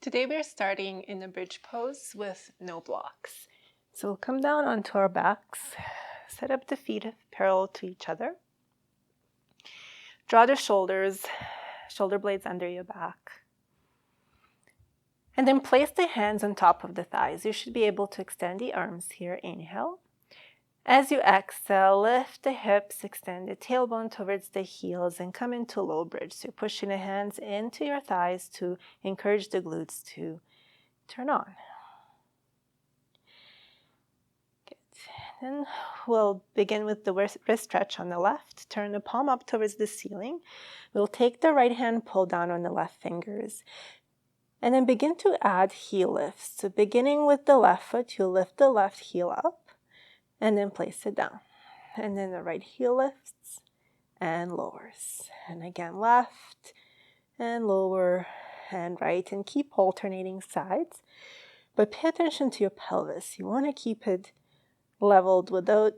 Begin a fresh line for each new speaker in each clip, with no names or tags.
Today we're starting in a bridge pose with no blocks.
So we'll come down onto our backs, set up the feet parallel to each other. Draw the shoulder blades under your back. And then place the hands on top of the thighs. You should be able to extend the arms here. Inhale. As you exhale, lift the hips, extend the tailbone towards the heels, and come into low bridge. So you're pushing the hands into your thighs to encourage the glutes to turn on. Good. Then we'll begin with the wrist stretch on the left. Turn the palm up towards the ceiling. We'll take the right hand, pull down on the left fingers. And then begin to add heel lifts. So beginning with the left foot, you'll lift the left heel up and then place it down. And then the right heel lifts and lowers. And again, left and lower and right. And keep alternating sides. But pay attention to your pelvis. You want to keep it leveled without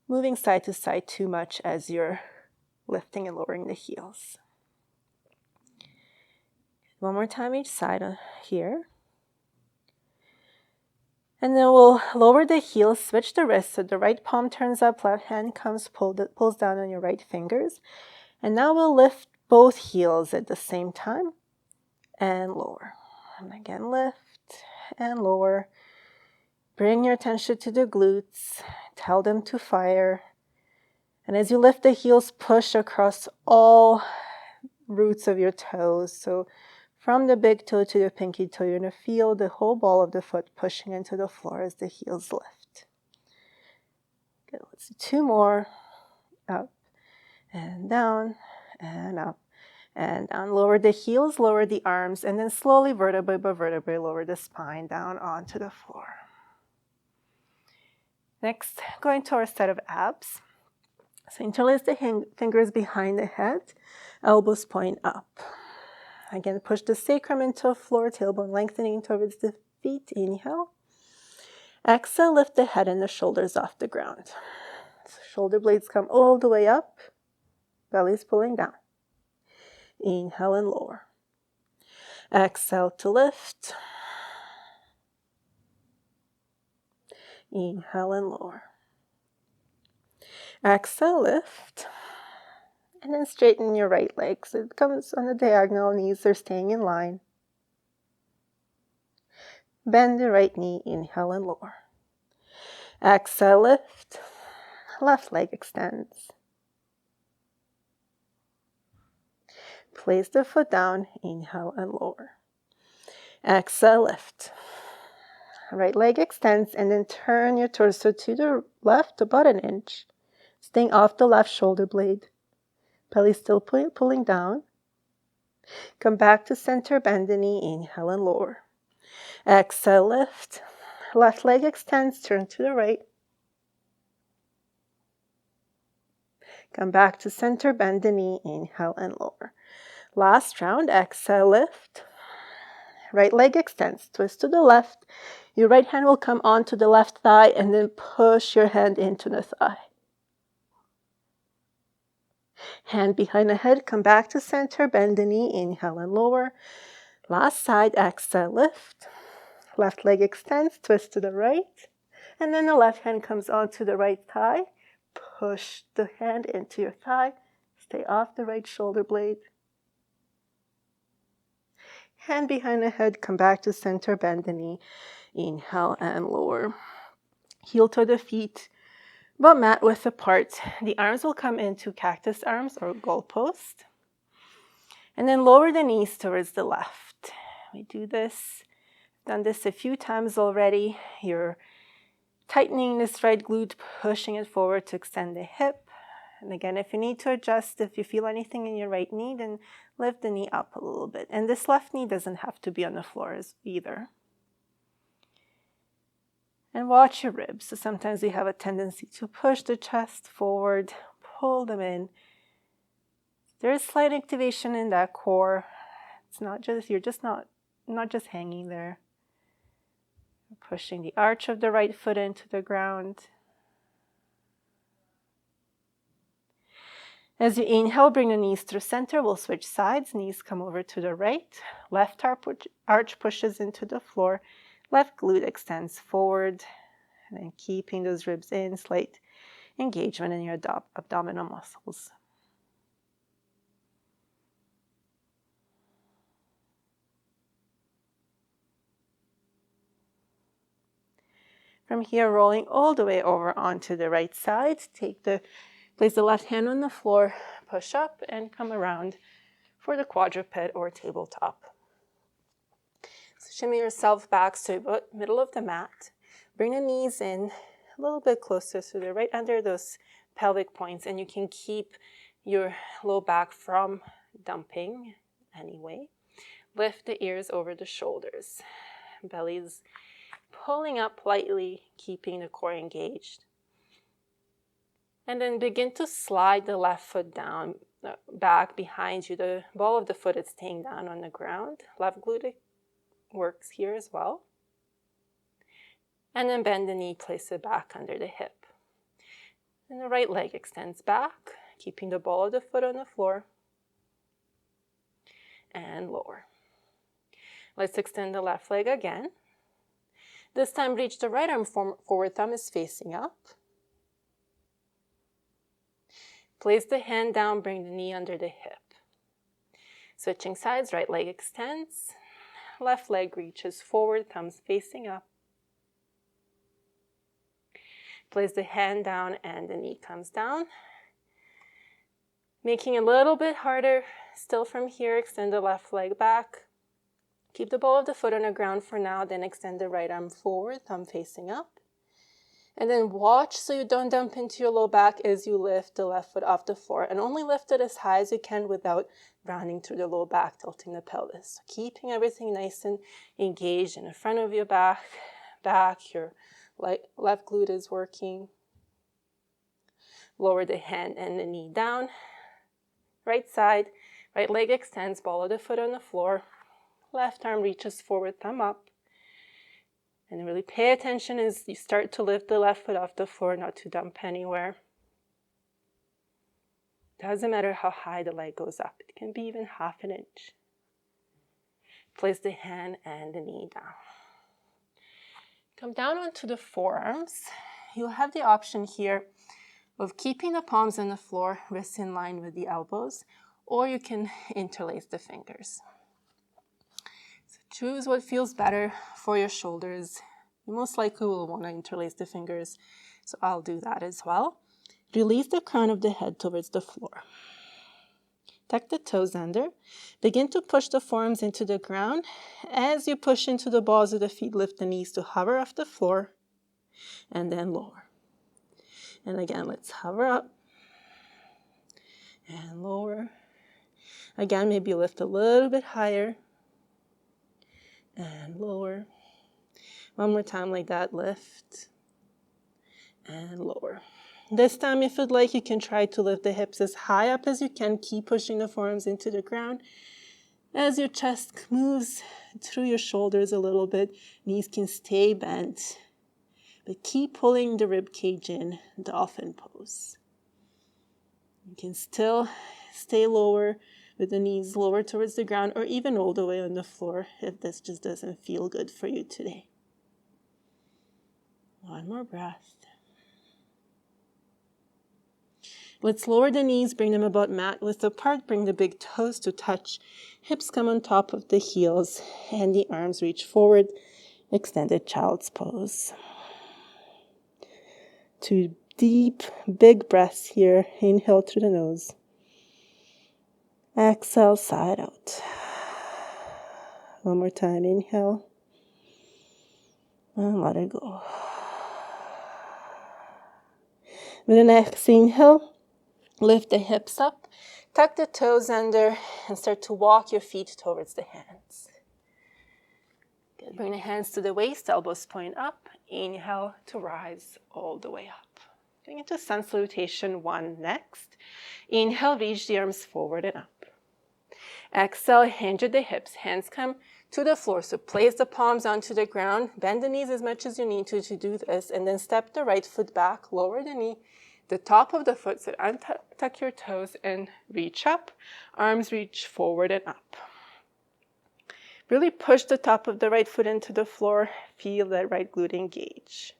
moving side to side too much as you're lifting and lowering the heels. One more time each side here. And then we'll lower the heels, switch the wrists. So the right palm turns up, left hand pulls down on your right fingers. And now we'll lift both heels at the same time and lower. And again, lift and lower. Bring your attention to the glutes. Tell them to fire. And as you lift the heels, push across all roots of your toes. So from the big toe to the pinky toe, you're going to feel the whole ball of the foot pushing into the floor as the heels lift. Good. Let's do two more. Up and down and up and down. Lower the heels, lower the arms, and then slowly vertebrae by vertebrae, lower the spine down onto the floor. Next, going to our set of abs. So interlace the fingers behind the head, elbows point up. Again, push the sacrum into the floor, tailbone lengthening towards the feet. Inhale. Exhale, lift the head and the shoulders off the ground. So shoulder blades come all the way up, belly's pulling down. Inhale and lower. Exhale to lift. Inhale and lower. Exhale, lift. And then straighten your right leg. So it comes on the diagonal, knees are staying in line. Bend the right knee, inhale and lower. Exhale, lift. Left leg extends. Place the foot down, inhale and lower. Exhale, lift. Right leg extends and then turn your torso to the left about an inch. Staying off the left shoulder blade. Belly still pulling down. Come back to center, bend the knee, inhale and lower. Exhale, lift. Left leg extends, turn to the right. Come back to center, bend the knee, inhale and lower. Last round, exhale, lift. Right leg extends, twist to the left. Your right hand will come onto the left thigh and then push your hand into the thigh. Hand behind the head, come back to center, bend the knee, inhale and lower. Last side, exhale, lift. Left leg extends, twist to the right. And then the left hand comes onto the right thigh. Push the hand into your thigh. Stay off the right shoulder blade. Hand behind the head, come back to center, bend the knee, inhale and lower. Heel to the feet, but mat width apart. The arms will come into cactus arms or goalpost. And then lower the knees towards the left. We do this, done this a few times already. You're tightening this right glute, pushing it forward to extend the hip. And again, if you need to adjust, if you feel anything in your right knee, then lift the knee up a little bit. And this left knee doesn't have to be on the floor either. And watch your ribs. So sometimes we have a tendency to push the chest forward, pull them in. There is slight activation in that core. It's not just, you're just not just hanging there. Pushing the arch of the right foot into the ground. As you inhale, bring the knees through center. We'll switch sides. Knees come over to the right. Left arch pushes into the floor. Left glute extends forward. And then keeping those ribs in, slight engagement in your abdominal muscles. From here, rolling all the way over onto the right side. Place the left hand on the floor, push up, and come around for the quadruped or tabletop. So shimmy yourself back to about middle of the mat. Bring the knees in a little bit closer so they're right under those pelvic points, and you can keep your low back from dumping anyway. Lift the ears over the shoulders. Belly's pulling up lightly, keeping the core engaged. And then begin to slide the left foot down, back behind you. The ball of the foot is staying down on the ground. Left glute works here as well. And then bend the knee, place it back under the hip. And the right leg extends back, keeping the ball of the foot on the floor. And lower. Let's extend the left leg again. This time, reach the right arm forward, thumb is facing up. Place the hand down, bring the knee under the hip. Switching sides, right leg extends. Left leg reaches forward, thumbs facing up. Place the hand down and the knee comes down. Making it a little bit harder, still from here, extend the left leg back. Keep the ball of the foot on the ground for now, then extend the right arm forward, thumb facing up. And then watch so you don't dump into your low back as you lift the left foot off the floor. And only lift it as high as you can without rounding through the low back, tilting the pelvis. So keeping everything nice and engaged in the front of your back, your left glute is working. Lower the hand and the knee down. Right side, right leg extends, ball of the foot on the floor. Left arm reaches forward, thumb up. And really pay attention as you start to lift the left foot off the floor, not to dump anywhere. Doesn't matter how high the leg goes up. It can be even half an inch. Place the hand and the knee down. Come down onto the forearms. You'll have the option here of keeping the palms on the floor, wrists in line with the elbows, or you can interlace the fingers. Choose what feels better for your shoulders. You most likely will want to interlace the fingers, so I'll do that as well. Release the crown of the head towards the floor. Tuck the toes under. Begin to push the forearms into the ground. As you push into the balls of the feet, lift the knees to hover off the floor, and then lower. And again, let's hover up and lower. Again, maybe lift a little bit higher. And lower. One more time like that, lift and lower. This time, if you'd like, you can try to lift the hips as high up as you can. Keep pushing the forearms into the ground. As your chest moves through your shoulders a little bit, knees can stay bent. But keep pulling the rib cage in, dolphin pose. You can still stay lower, with the knees lower towards the ground, or even all the way on the floor if this just doesn't feel good for you today. One more breath. Let's lower the knees, bring them about mat width apart, bring the big toes to touch. Hips come on top of the heels, and the arms reach forward, extended child's pose. 2 deep, big breaths here. Inhale through the nose. Exhale, side out. One more time, inhale. And let it go. With the next inhale, lift the hips up, tuck the toes under, and start to walk your feet towards the hands. Good. Bring the hands to the waist, elbows point up. Inhale to rise all the way up. Going into sun salutation 1 next. Inhale, reach the arms forward and up. Exhale, hinge at the hips. Hands come to the floor. So place the palms onto the ground. Bend the knees as much as you need to do this. And then step the right foot back. Lower the knee.
the top of the foot, so untuck your toes and reach up. Arms reach forward and up. Really push the top of the right foot into the floor. Feel that right glute engage.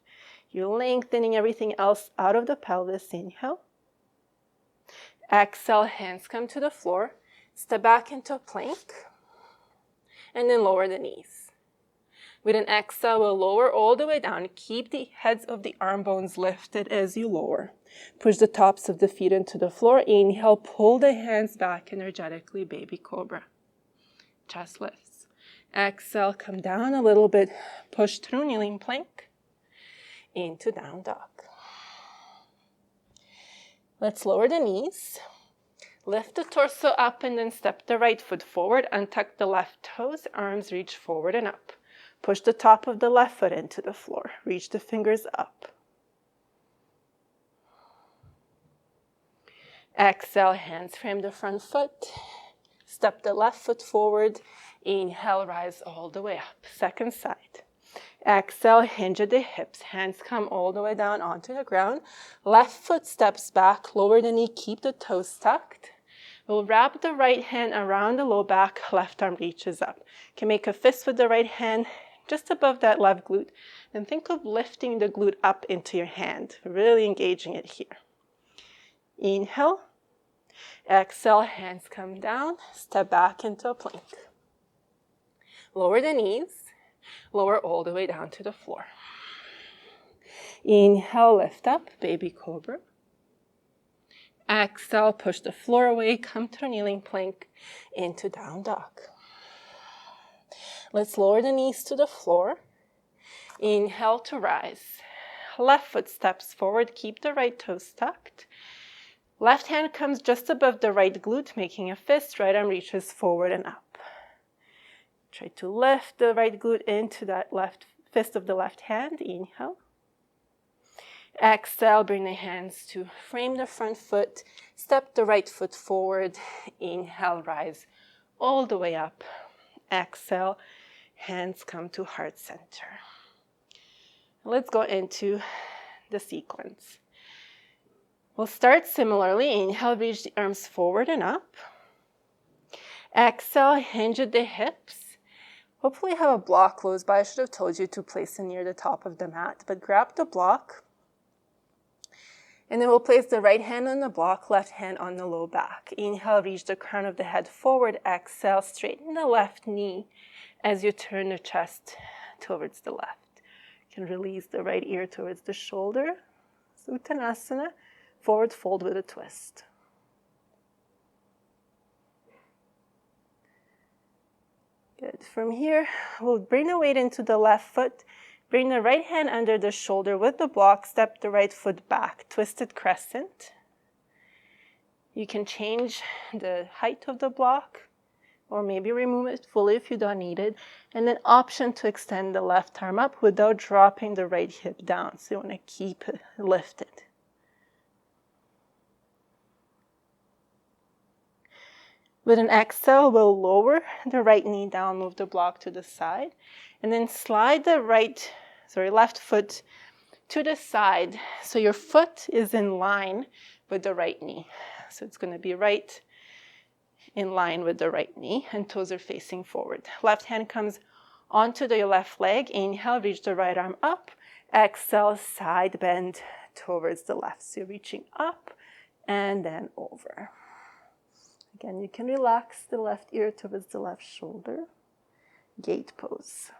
You're lengthening everything else out of the pelvis. Inhale. Exhale, hands come to the floor. Step back into plank. And then lower the knees. With an exhale, we'll lower all the way down. Keep the heads of the arm bones lifted as you lower. Push the tops of the feet into the floor. Inhale, pull the hands back energetically, baby cobra. Chest lifts. Exhale, come down a little bit. Push through kneeling plank into down dog. Let's lower the knees. Lift the torso up and then step the right foot forward. Untuck the left toes. Arms reach forward and up. Push the top of the left foot into the floor. Reach the fingers up. Exhale, hands frame the front foot. Step the left foot forward. Inhale, rise all the way up. Second side. Exhale, hinge at the hips. Hands come all the way down onto the ground. Left foot steps back. Lower the knee. Keep the toes tucked. We'll wrap the right hand around the low back. Left arm reaches up. You can make a fist with the right hand just above that left glute. And think of lifting the glute up into your hand. Really engaging it here. Inhale. Exhale, hands come down. Step back into a plank. Lower the knees. Lower all the way down to the floor. Inhale, lift up, baby cobra. Exhale, push the floor away. Come to kneeling plank into down dog. Let's lower the knees to the floor. Inhale to rise. Left foot steps forward. Keep the right toes tucked. Left hand comes just above the right glute, making a fist. Right arm reaches forward and up. Try to lift the right glute into that left fist of the left hand. Inhale. Exhale, bring the hands to frame the front foot. Step the right foot forward. Inhale, rise all the way up. Exhale, hands come to heart center. Let's go into the sequence. We'll start similarly. Inhale, reach the arms forward and up. Exhale, hinge at the hips. Hopefully you have a block close by. I should have told you to place it near the top of the mat, but grab the block. And then we'll place the right hand on the block, left hand on the low back. Inhale, reach the crown of the head forward. Exhale, straighten the left knee as you turn the chest towards the left. You can release the right ear towards the shoulder. Uttanasana, forward fold with a twist. Good. From here, we'll bring the weight into the left foot. Bring the right hand under the shoulder with the block. Step the right foot back. Twisted crescent. You can change the height of the block or maybe remove it fully if you don't need it. And then option to extend the left arm up without dropping the right hip down. So you want to keep it lifted. With an exhale, we'll lower the right knee down, move the block to the side, and then slide the left foot to the side so your foot is in line with the right knee. So it's going to be right in line with the right knee, and toes are facing forward. Left hand comes onto the left leg. Inhale, reach the right arm up. Exhale, side bend towards the left. So you're reaching up and then over. Again, you can relax the left ear towards the left shoulder. Gate pose.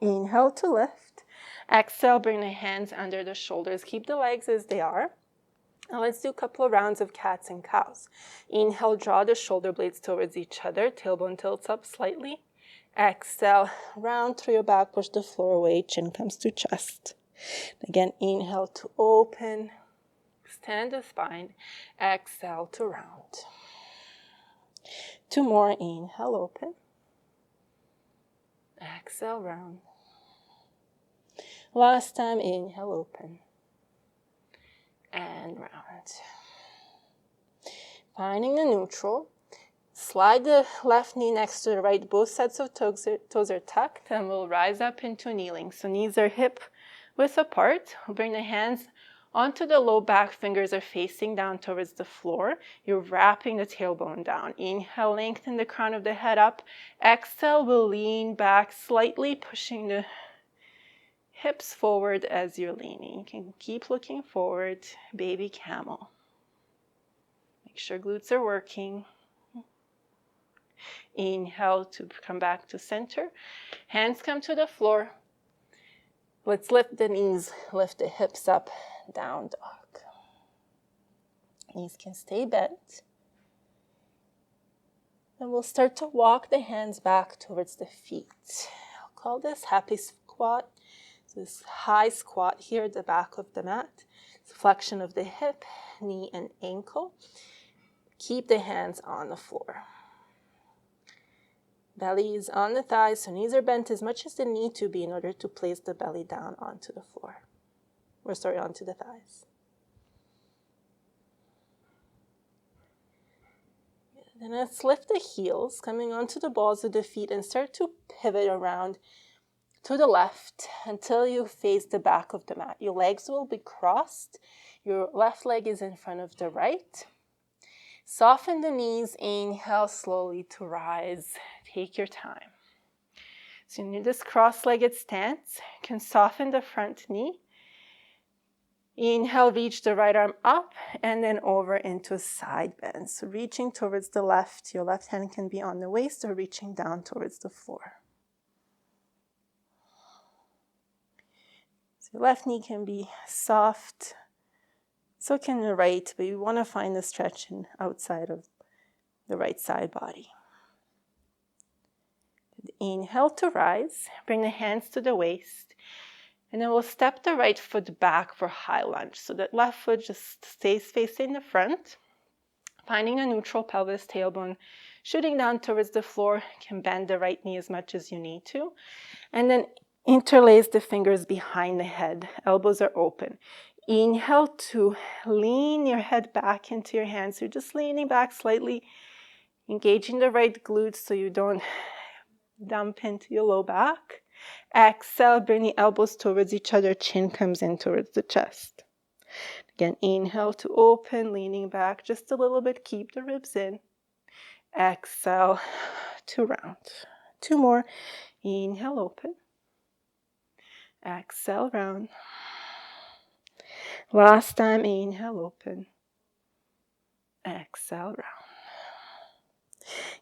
Inhale to lift. Exhale, bring the hands under the shoulders. Keep the legs as they are. Now let's do a couple of rounds of cats and cows. Inhale, draw the shoulder blades towards each other. Tailbone tilts up slightly. Exhale, round through your back, push the floor away. Chin comes to chest. Again, inhale to open, extend the spine, exhale to round. Two more, inhale, open, exhale, round. Last time, inhale, open, and round. Finding the neutral, slide the left knee next to the right. Both sets of toes are tucked, and we'll rise up into kneeling. So knees are hip width apart. We'll bring the hands onto the low back. Fingers are facing down towards the floor. You're wrapping the tailbone down. Inhale, lengthen the crown of the head up. Exhale, we'll lean back slightly, pushing the hips forward as you're leaning. You can keep looking forward. Baby camel. Make sure glutes are working. Inhale to come back to center. Hands come to the floor. Let's lift the knees, lift the hips up, down dog. Knees can stay bent. And we'll start to walk the hands back towards the feet. I'll call this happy squat. So this high squat here at the back of the mat. It's flexion of the hip, knee, and ankle. Keep the hands on the floor. Belly is on the thighs, so knees are bent as much as they need to be in order to place the belly down onto the floor. Onto the thighs. Then let's lift the heels, coming onto the balls of the feet, and start to pivot around to the left until you face the back of the mat. Your legs will be crossed. Your left leg is in front of the right. Soften the knees. Inhale slowly to rise. Take your time. So you need this cross-legged stance. You can soften the front knee. Inhale, reach the right arm up and then over into side bend. So reaching towards the left. Your left hand can be on the waist or reaching down towards the floor. So your left knee can be soft. So can the right, but you want to find the stretching outside of the right side body. Inhale to rise. Bring the hands to the waist. And then we'll step the right foot back for high lunge. So that left foot just stays facing the front. Finding a neutral pelvis, tailbone shooting down towards the floor. You can bend the right knee as much as you need to. And then interlace the fingers behind the head. Elbows are open. Inhale to lean your head back into your hands. So you're just leaning back slightly, engaging the right glutes so you don't dump into your low back. Exhale, bring the elbows towards each other. Chin comes in towards the chest. Again, inhale to open, leaning back just a little bit. Keep the ribs in. Exhale to round. Two more. Inhale, open. Exhale, round. Last time, inhale, open. Exhale, round.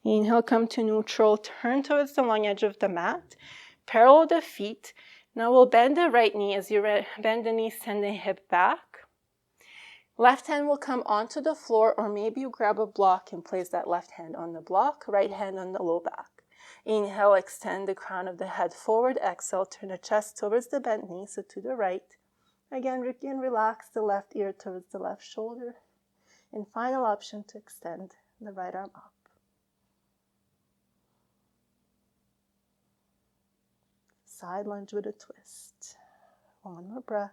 Inhale, come to neutral. Turn towards the long edge of the mat. Parallel the feet. Now we'll bend the right knee. As you bend the knee, send the hip back. Left hand will come onto the floor, or maybe you grab a block and place that left hand on the block, right hand on the low back. Inhale, extend the crown of the head forward. Exhale, turn the chest towards the bent knee, so to the right. Again, relax the left ear towards the left shoulder. And final option to extend the right arm up. Side lunge with a twist. One more breath.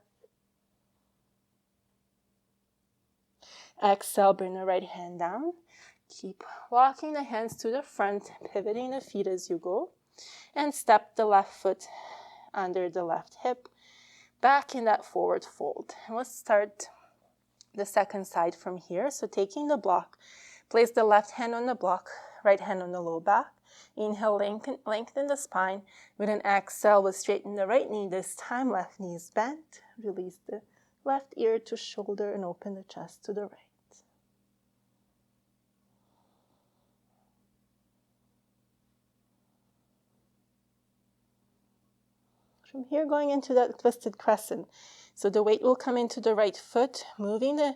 Exhale, bring the right hand down. Keep walking the hands to the front, pivoting the feet as you go. And step the left foot under the left hip, back in that forward fold. And let's start the second side from here. So taking the block, place the left hand on the block, right hand on the low back. Inhale, lengthen the spine. With an exhale, we'll straighten the right knee. This time, left knee is bent. Release the left ear to shoulder and open the chest to the right. From here, going into that twisted crescent. So the weight will come into the right foot, moving the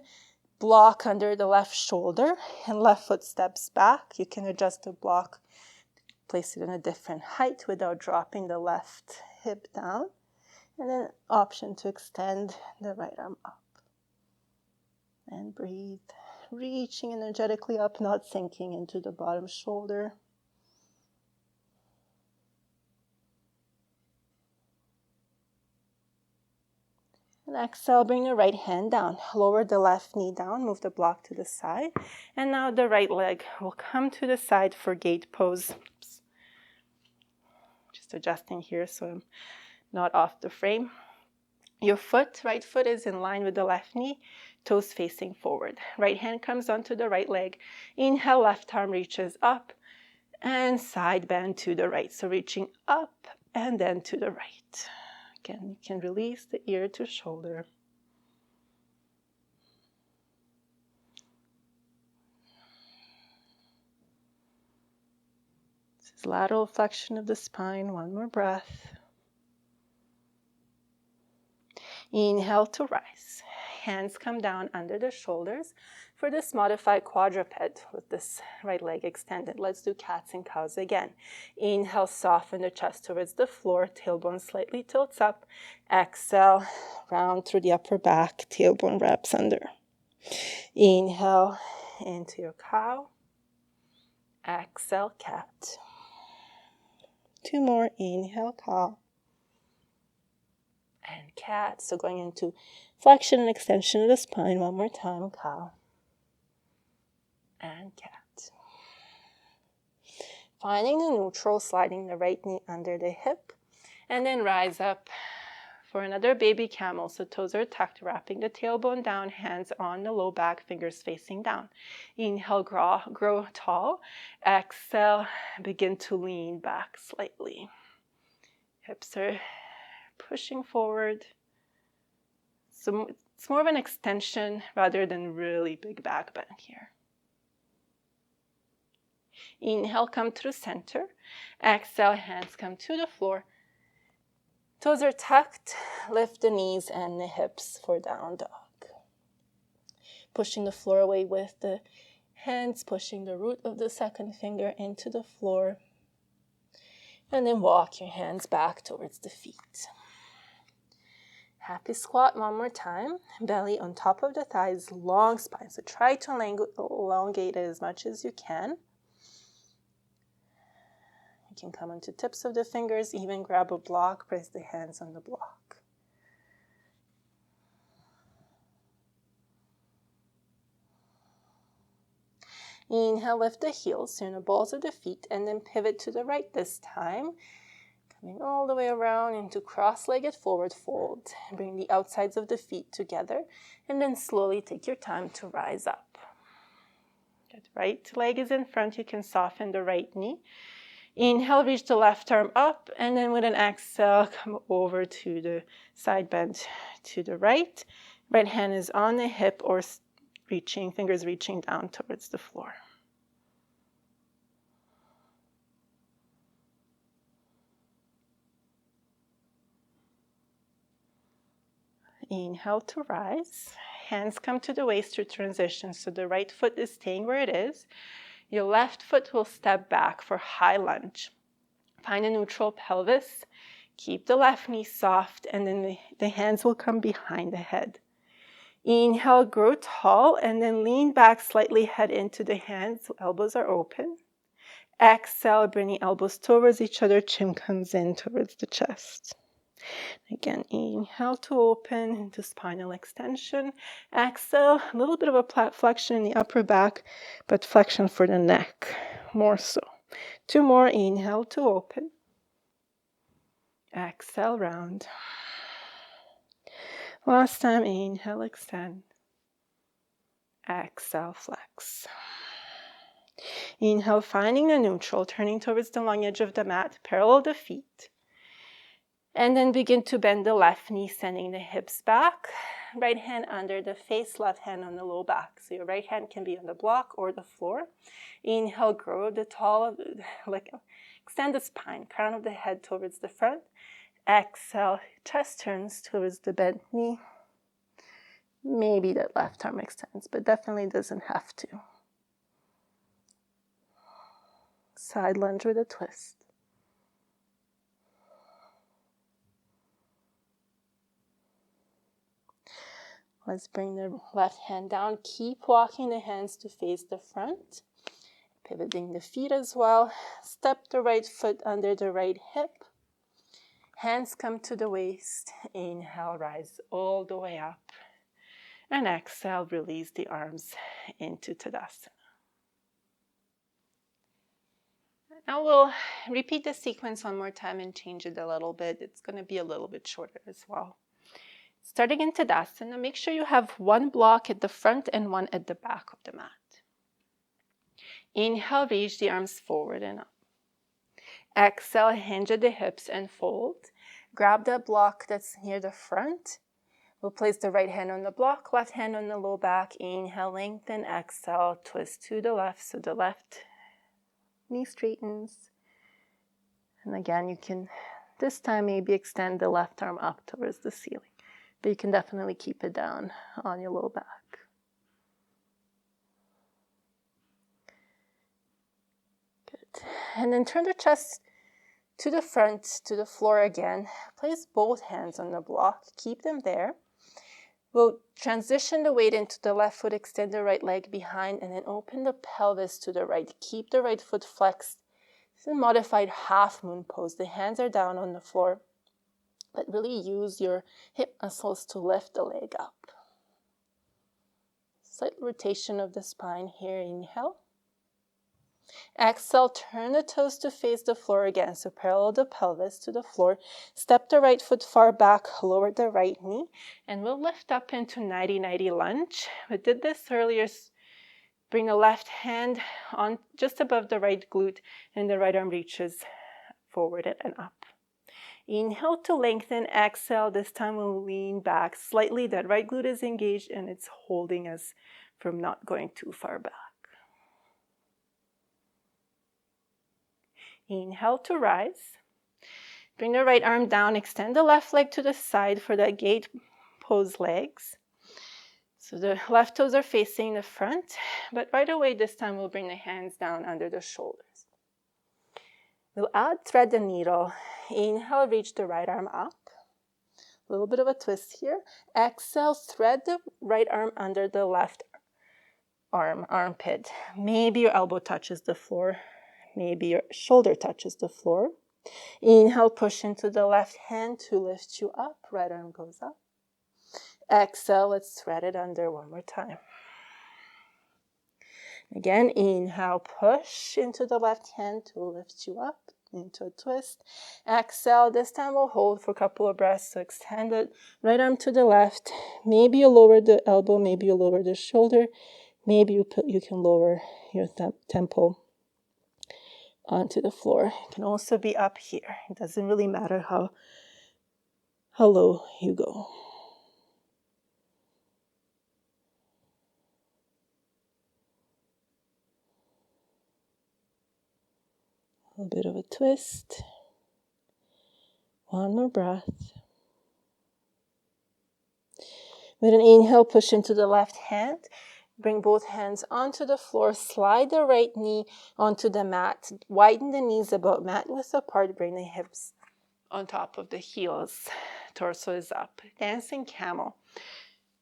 block under the left shoulder, and left foot steps back. You can adjust the block, place it in a different height without dropping the left hip down. And then option to extend the right arm up. And breathe, reaching energetically up, not sinking into the bottom shoulder. And And exhale, bring the right hand down. Lower the left knee down, move the block to the side. And now the right leg will come to the side for gate pose. Oops. Just adjusting here so I'm not off the frame. Your right foot is in line with the left knee, toes facing forward. Right hand comes onto the right leg. Inhale, left arm reaches up and side bend to the right. So reaching up and then to the right. Again, you can release the ear to shoulder. This is lateral flexion of the spine. One more breath. Inhale to rise. Hands come down under the shoulders for this modified quadruped with this right leg extended. Let's do cats and cows again. Inhale, soften the chest towards the floor. Tailbone slightly tilts up. Exhale, round through the upper back. Tailbone wraps under. Inhale into your cow. Exhale, cat. Two more. Inhale, cow. And cat. So going into flexion and extension of the spine. One more time. Cow. And cat. Finding the neutral, sliding the right knee under the hip. And then rise up for another baby camel. So toes are tucked, wrapping the tailbone down, hands on the low back, fingers facing down. Inhale, grow tall. Exhale, begin to lean back slightly. Hips are pushing forward. So it's more of an extension rather than really big back bend here. Inhale, come through center. Exhale, hands come to the floor. Toes are tucked. Lift the knees and the hips for down dog. Pushing the floor away with the hands, pushing the root of the second finger into the floor. And then walk your hands back towards the feet. Happy squat one more time. Belly on top of the thighs, long spine. So try to elongate it as much as you can. You can come onto tips of the fingers, even grab a block, press the hands on the block. Inhale, lift the heels, turn the balls of the feet, and then pivot to the right this time. Coming all the way around into cross-legged forward fold. Bring the outsides of the feet together, and then slowly take your time to rise up. Good. Right leg is in front. You can soften the right knee. Inhale, reach the left arm up, and then with an exhale, come over to the side bend to the right. Right hand is on the hip or fingers reaching down towards the floor. Inhale to rise. Hands come to the waist to transition, so the right foot is staying where it is. Your left foot will step back for high lunge. Find a neutral pelvis. Keep the left knee soft, and then the hands will come behind the head. Inhale, grow tall, and then lean back slightly, head into the hands, so elbows are open. Exhale, bringing elbows towards each other, chin comes in towards the chest. Again, inhale to open into spinal extension. Exhale, a little bit of a flexion in the upper back, but flexion for the neck, more so. Two more, inhale to open. Exhale, round. Last time, inhale, extend. Exhale, flex. Inhale, finding the neutral, turning towards the long edge of the mat, parallel the feet. And then begin to bend the left knee, sending the hips back. Right hand under the face, left hand on the low back. So your right hand can be on the block or the floor. Inhale, grow the extend the spine, crown of the head towards the front. Exhale, chest turns towards the bent knee. Maybe that left arm extends, but definitely doesn't have to. Side lunge with a twist. Let's bring the left hand down. Keep walking the hands to face the front. Pivoting the feet as well. Step the right foot under the right hip. Hands come to the waist. Inhale, rise all the way up. And exhale, release the arms into Tadasana. Now we'll repeat the sequence one more time and change it a little bit. It's going to be a little bit shorter as well. Starting in Tadasana, make sure you have one block at the front and one at the back of the mat. Inhale, reach the arms forward and up. Exhale, hinge at the hips and fold. Grab that block that's near the front. We'll place the right hand on the block, left hand on the low back. Inhale, lengthen. Exhale, twist to the left. So the left knee straightens. And again, you can, this time, maybe extend the left arm up towards the ceiling. But you can definitely keep it down on your low back. Good. And then turn the chest to the front, to the floor again. Place both hands on the block. Keep them there. We'll transition the weight into the left foot, extend the right leg behind, and then open the pelvis to the right. Keep the right foot flexed. It's a modified half moon pose. The hands are down on the floor, but really use your hip muscles to lift the leg up. Slight rotation of the spine here. Inhale. Exhale, turn the toes to face the floor again. So parallel the pelvis to the floor. Step the right foot far back, lower the right knee, and we'll lift up into 90-90 lunge. We did this earlier. Bring the left hand on just above the right glute, and the right arm reaches forward and up. Inhale to lengthen. Exhale, this time we'll lean back slightly. That right glute is engaged, and it's holding us from not going too far back. Inhale to rise. Bring the right arm down. Extend the left leg to the side for that gate pose legs. So the left toes are facing the front, but right away this time we'll bring the hands down under the shoulders. We'll add thread the needle. Inhale, reach the right arm up. A little bit of a twist here. Exhale, thread the right arm under the left armpit. Maybe your elbow touches the floor. Maybe your shoulder touches the floor. Inhale, push into the left hand to lift you up. Right arm goes up. Exhale, let's thread it under one more time. Again, inhale, push into the left hand to lift you up into a twist. Exhale, this time we'll hold for a couple of breaths. So extend it, right arm to the left. Maybe you lower the elbow, maybe you lower the shoulder. Maybe you can lower your temple onto the floor. It can also be up here. It doesn't really matter how low you go. A little bit of a twist. One more breath. With an inhale, push into the left hand. Bring both hands onto the floor. Slide the right knee onto the mat. Widen the knees about mat width apart. Bring the hips on top of the heels. Torso is up. Dancing camel.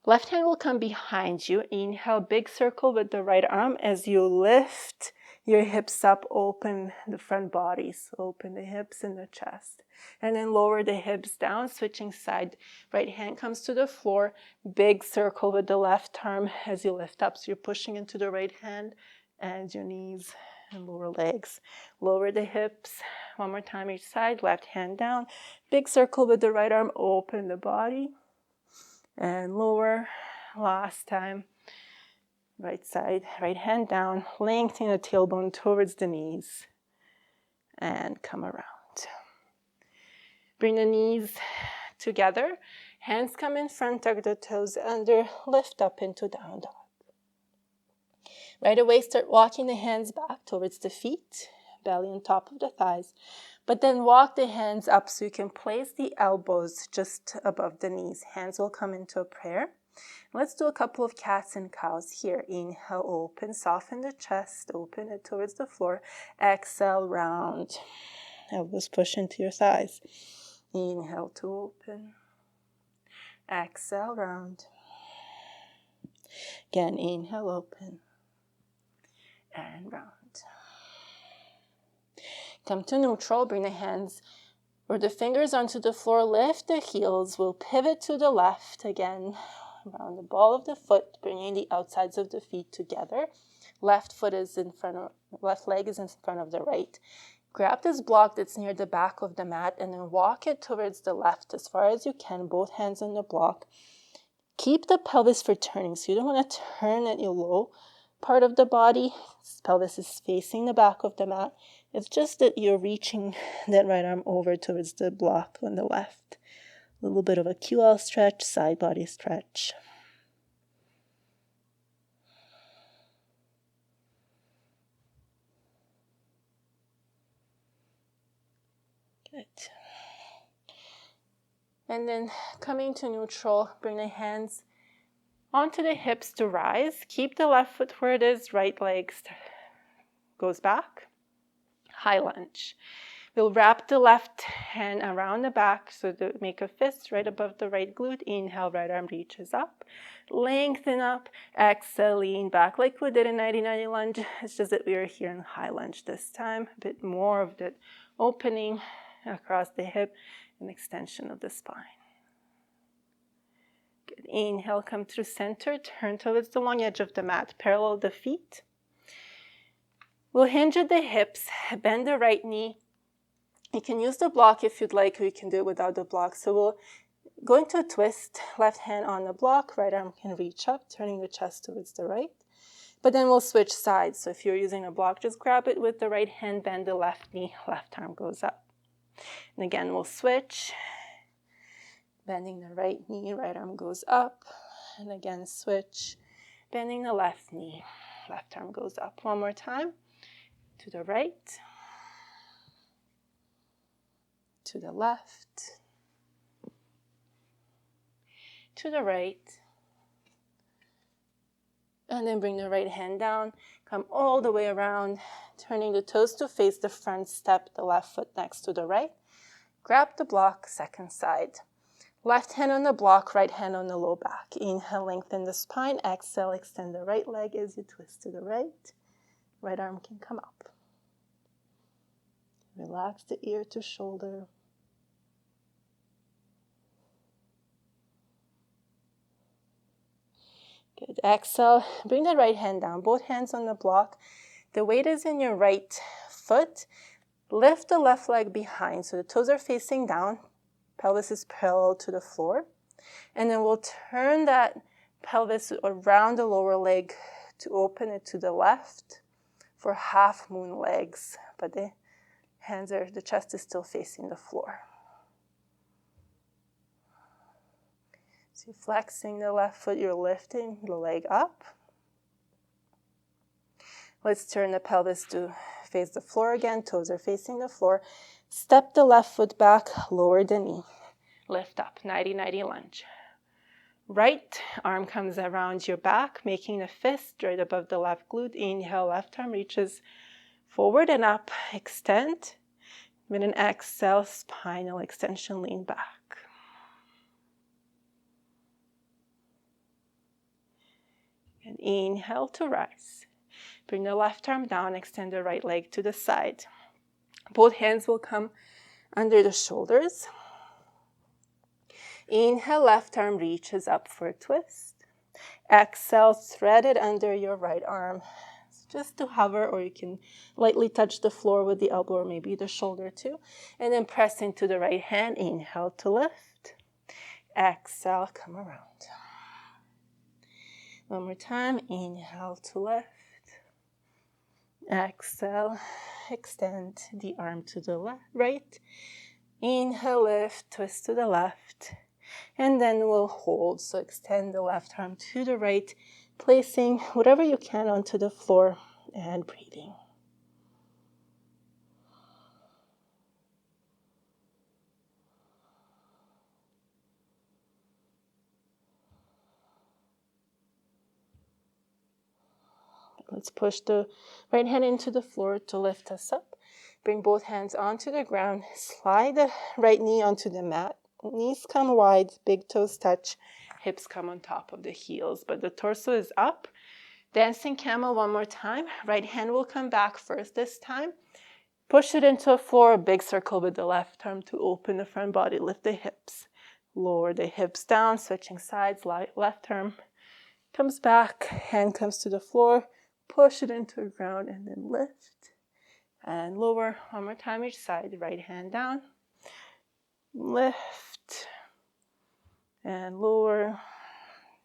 Left hand will come behind you. Inhale, big circle with the right arm as you lift your hips up. Open the front body. So open the hips and the chest. And then lower the hips down, switching side. Right hand comes to the floor. Big circle with the left arm as you lift up. So you're pushing into the right hand and your knees and lower legs. Lower the hips. One more time each side. Left hand down. Big circle with the right arm. Open the body. And lower. Last time. Right side. Right hand down. Lengthen the tailbone towards the knees. And come around. Bring the knees together. Hands come in front, tuck the toes under, lift up into down dog. Right away, start walking the hands back towards the feet, belly on top of the thighs. But then walk the hands up so you can place the elbows just above the knees. Hands will come into a prayer. Let's do a couple of cats and cows here. Inhale, open, soften the chest, open it towards the floor. Exhale, round. Elbows push into your thighs. Inhale to open. Exhale, round. Again, inhale, open. And round. Come to neutral. Bring the hands Or the fingers onto the floor, lift the heels. We'll pivot to the left again, around the ball of the foot, bringing the outsides of the feet together. Left leg is in front of the right. Grab this block that's near the back of the mat and then walk it towards the left as far as you can, both hands on the block. Keep the pelvis for turning, so you don't want to turn at your low part of the body. This pelvis is facing the back of the mat. It's just that you're reaching that right arm over towards the block on the left. A little bit of a QL stretch, side body stretch. Good. And then coming to neutral, bring the hands onto the hips to rise. Keep the left foot where it is, right leg goes back. High lunge. We'll wrap the left hand around the back, so to make a fist right above the right glute. Inhale, right arm reaches up. Lengthen up. Exhale, lean back like we did in 90-90 lunge. It's just that we are here in high lunge this time. A bit more of the opening across the hip and extension of the spine. Good. Inhale, come through center. Turn towards the long edge of the mat. Parallel the feet. We'll hinge at the hips. Bend the right knee. You can use the block if you'd like, or you can do it without the block. So we'll go into a twist, left hand on the block, right arm can reach up, turning the chest towards the right. But then we'll switch sides. So if you're using a block, just grab it with the right hand, bend the left knee, left arm goes up. And again, we'll switch, bending the right knee, right arm goes up. And again, switch, bending the left knee, left arm goes up. One more time, to the right. To the left, to the right, and then bring the right hand down, come all the way around, turning the toes to face the front, step the left foot next to the right, grab the block, second side, left hand on the block, right hand on the low back, inhale, lengthen the spine, exhale, extend the right leg as you twist to the right arm can come up. Relax the ear to shoulder. Good. Exhale, bring the right hand down, both hands on the block. The weight is in your right foot. Lift the left leg behind, so the toes are facing down. Pelvis is parallel to the floor. And then we'll turn that pelvis around the lower leg to open it to the left for half moon legs. But the chest is still facing the floor. So you're flexing the left foot, you're lifting the leg up. Let's turn the pelvis to face the floor again. Toes are facing the floor. Step the left foot back, lower the knee. Lift up, 90-90 lunge. Right arm comes around your back, making a fist right above the left glute. Inhale, left arm reaches forward and up, extend. With an exhale, spinal extension, lean back. And inhale to rise. Bring the left arm down, extend the right leg to the side. Both hands will come under the shoulders. Inhale, left arm reaches up for a twist. Exhale, thread it under your right arm. Just to hover, or you can lightly touch the floor with the elbow or maybe the shoulder too. And then press into the right hand. Inhale to lift. Exhale, come around. One more time. Inhale to lift. Exhale, extend the arm to the right. Inhale, lift, twist to the left. And then we'll hold. So extend the left arm to the right, placing whatever you can onto the floor and breathing. Let's push the right hand into the floor to lift us up. Bring both hands onto the ground. Slide the right knee onto the mat. Knees come wide, big toes touch, hips come on top of the heels, but the torso is up. Dancing camel one more time. Right hand will come back first this time. Push it into the floor, a big circle with the left arm to open the front body. Lift the hips. Lower the hips down, switching sides. Left arm comes back, hand comes to the floor. Push it into the ground and then lift. And lower. One more time each side. Right hand down. Lift. And lower.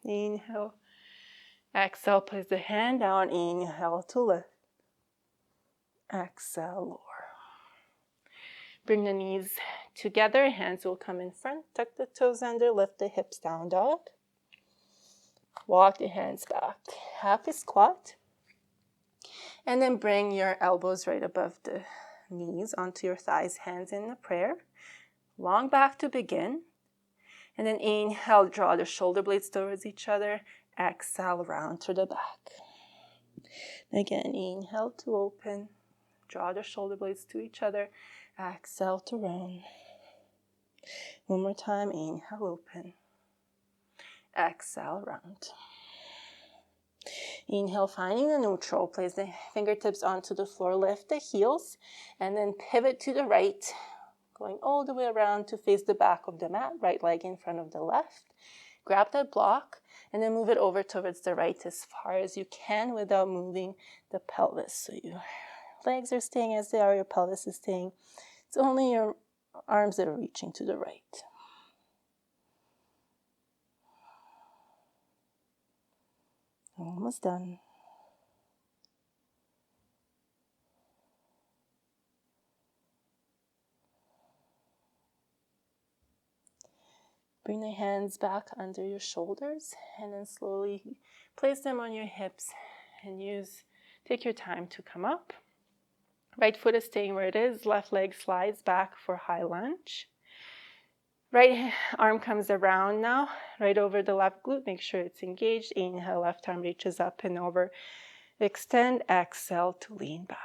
Inhale. Exhale, place the hand down. Inhale to lift. Exhale, lower. Bring the knees together. Hands will come in front. Tuck the toes under. Lift the hips down, dog. Walk the hands back. Happy squat. And then bring your elbows right above the knees onto your thighs. Hands in the prayer. Long back to begin. And then inhale, draw the shoulder blades towards each other. Exhale, round to the back. Again, inhale to open. Draw the shoulder blades to each other. Exhale to round. One more time. Inhale, open. Exhale, round. Inhale, finding the neutral. Place the fingertips onto the floor. Lift the heels. And then pivot to the right. Going all the way around to face the back of the mat. Right leg in front of the left. Grab that block. And then move it over towards the right as far as you can without moving the pelvis. So your legs are staying as they are. Your pelvis is staying. It's only your arms that are reaching to the right. Almost done. Bring the hands back under your shoulders and then slowly place them on your hips and take your time to come up. Right foot is staying where it is. Left leg slides back for high lunge. Right arm comes around now, right over the left glute. Make sure it's engaged. Inhale, left arm reaches up and over. Extend, exhale to lean back.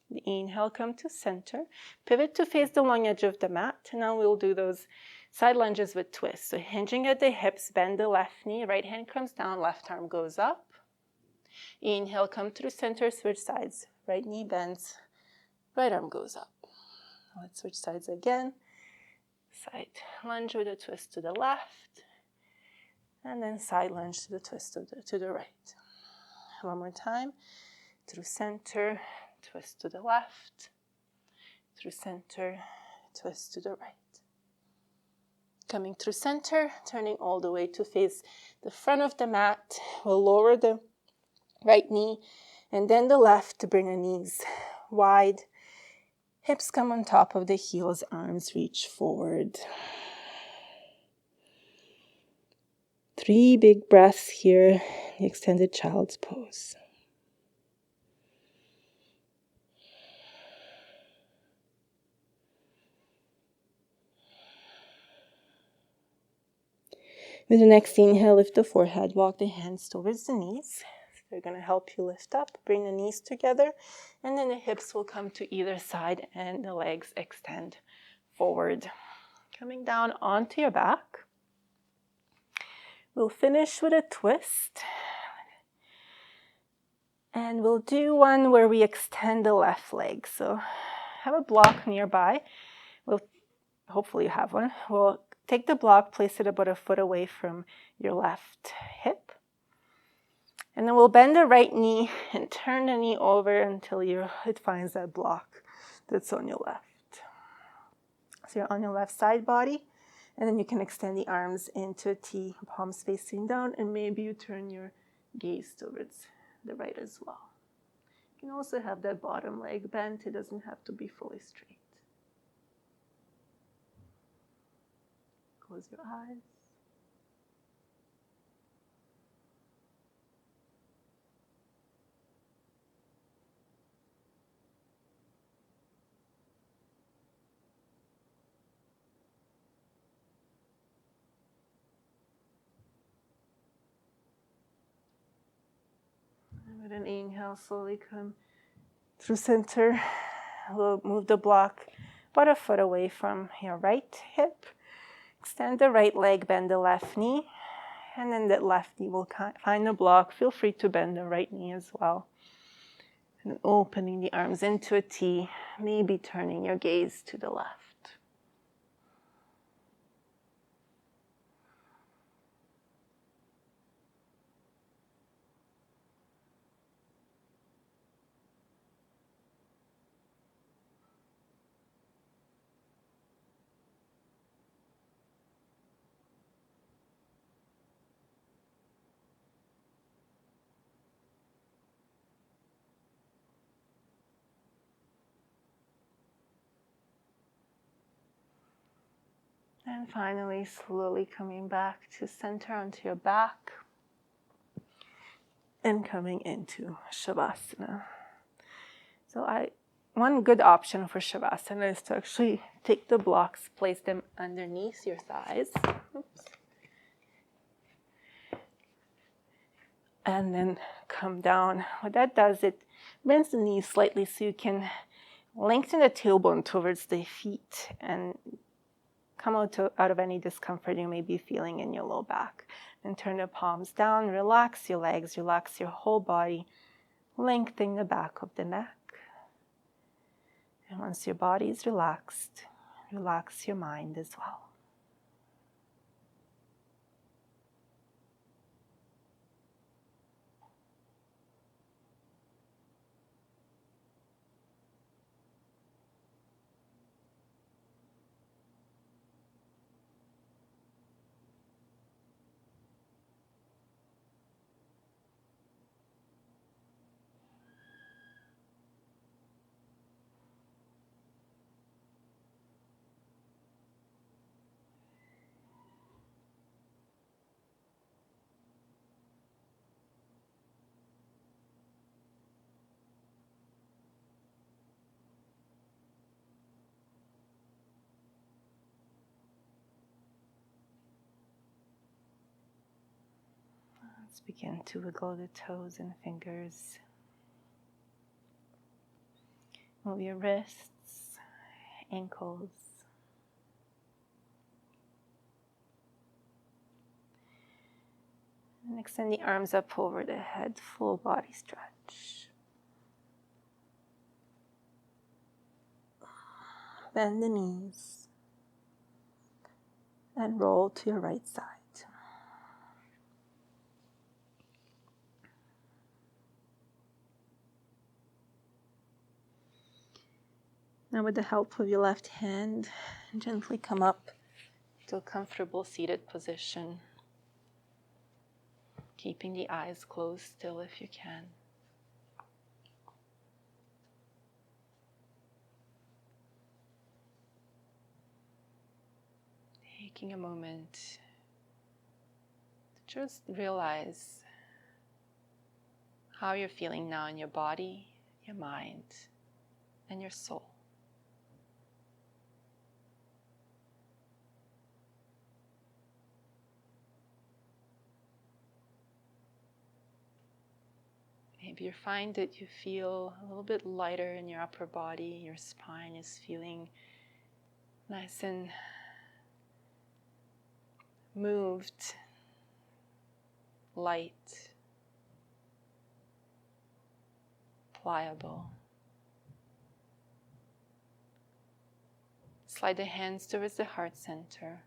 The inhale, come to center. Pivot to face the long edge of the mat. And now we'll do those side lunges with twists. So hinging at the hips, bend the left knee. Right hand comes down, left arm goes up. Inhale, come through center, switch sides. Right knee bends, right arm goes up. Let's switch sides again. Side lunge with a twist to the left. And then side lunge to the twist to the right. One more time. Through center, twist to the left. Through center, twist to the right. Coming through center, turning all the way to face the front of the mat. We'll lower the right knee and then the left to bring the knees wide. Hips come on top of the heels, arms reach forward. 3 big breaths here, the extended child's pose. With the next inhale, lift the forehead, walk the hands towards the knees. They're going to help you lift up, bring the knees together, and then the hips will come to either side and the legs extend forward. Coming down onto your back. We'll finish with a twist. And we'll do one where we extend the left leg. So have a block nearby. Hopefully you have one. We'll take the block, place it about a foot away from your left hip. And then we'll bend the right knee and turn the knee over until it finds that block that's on your left. So you're on your left side body, and then you can extend the arms into a T, palms facing down, and maybe you turn your gaze towards the right as well. You can also have that bottom leg bent. It doesn't have to be fully straight. Close your eyes. And with an inhale, slowly come through center. We'll move the block about a foot away from your right hip. Extend the right leg, bend the left knee. And then that left knee will find a block. Feel free to bend the right knee as well. And opening the arms into a T, maybe turning your gaze to the left. And finally, slowly coming back to center onto your back and coming into Shavasana. So one good option for Shavasana is to actually take the blocks, place them underneath your thighs. Oops. And then come down. What that does, it bends the knees slightly so you can lengthen the tailbone towards the feet and come out of any discomfort you may be feeling in your low back. And turn the palms down, relax your legs, relax your whole body, lengthen the back of the neck. And once your body is relaxed, relax your mind as well. Let's begin to wiggle the toes and fingers. Move your wrists, ankles. And extend the arms up over the head, full body stretch. Bend the knees and roll to your right side. Now with the help of your left hand, gently come up to a comfortable seated position. Keeping the eyes closed still if you can. Taking a moment to just realize how you're feeling now in your body, your mind, and your soul. Maybe you find that you feel a little bit lighter in your upper body, your spine is feeling nice and moved, light, pliable. Slide the hands towards the heart center.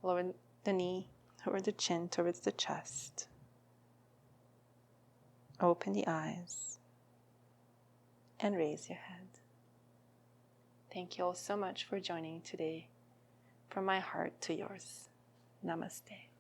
Lower the knee toward the chin, towards the chest. Open the eyes and raise your head. Thank you all so much for joining today. From my heart to yours. Namaste.